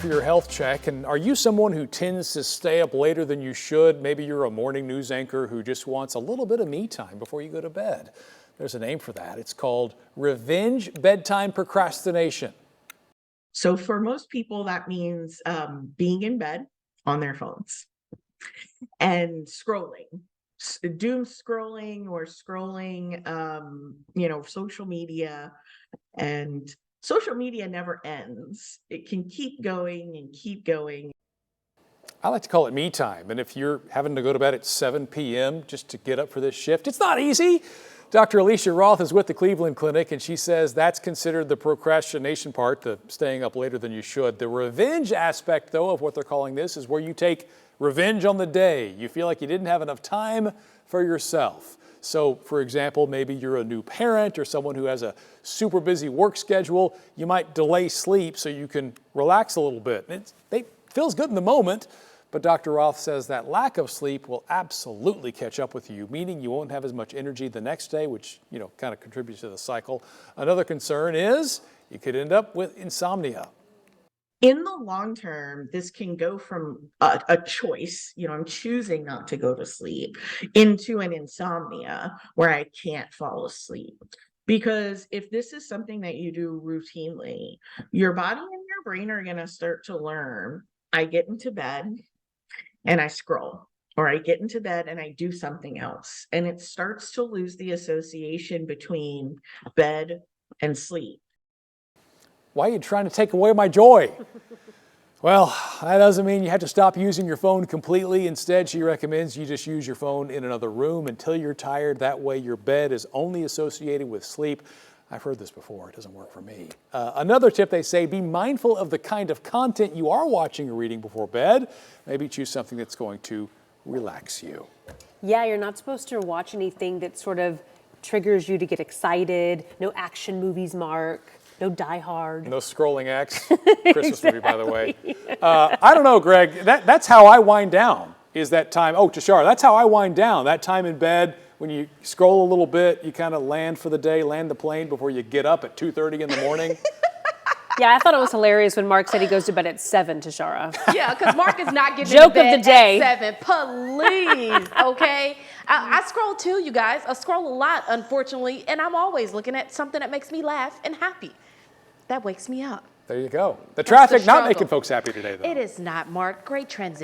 For your health check, and are you someone who tends to stay up later than you should? Maybe you're a morning news anchor who just wants a little bit of me time before you go to bed. There's a name for that. It's called Revenge Bedtime Procrastination. So for most people, that means being in bed on their phones and scrolling, doom scrolling or scrolling, social media. And social media never ends. It can keep going and keep going. I like to call it me time. And if you're having to go to bed at 7 p.m. just to get up for this shift, it's not easy. Dr. Alicia Roth is with the Cleveland Clinic, and she says that's considered the procrastination part, the staying up later than you should. The revenge aspect, though, of what they're calling this is where you take revenge on the day. You feel like you didn't have enough time for yourself. So, for example, maybe you're a new parent or someone who has a super busy work schedule. You might delay sleep so you can relax a little bit. It feels good in the moment, but Dr. Roth says that lack of sleep will absolutely catch up with you, meaning you won't have as much energy the next day, which, kind of contributes to the cycle. Another concern is you could end up with insomnia. In the long term, this can go from a choice, I'm choosing not to go to sleep, into an insomnia where I can't fall asleep. Because if this is something that you do routinely, your body and your brain are going to start to learn, I get into bed and I scroll, or I get into bed and I do something else. And it starts to lose the association between bed and sleep. Why are you trying to take away my joy? Well, that doesn't mean you have to stop using your phone completely. Instead, she recommends you just use your phone in another room until you're tired. That way your bed is only associated with sleep. I've heard this before. It doesn't work for me. Another tip, they say, be mindful of the kind of content you are watching or reading before bed. Maybe choose something that's going to relax you. Yeah, you're not supposed to watch anything that sort of triggers you to get excited. No action movies, Mark. No Die Hard. No scrolling X. Christmas movie, by the way. I don't know, Greg. That's how I wind down, is that time. Oh, Tashara, that's how I wind down. That time in bed, when you scroll a little bit, you kind of land for the day, land the plane before you get up at 2:30 in the morning. Yeah, I thought it was hilarious when Mark said he goes to bed at 7, Tashara. Yeah, because Mark is not getting Joke to bed of the day. at 7. Please, okay? I scroll too, you guys. I scroll a lot, unfortunately, and I'm always looking at something that makes me laugh and happy. That wakes me up. There you go. The traffic not making folks happy today, though. It is not, Mark. Great transition.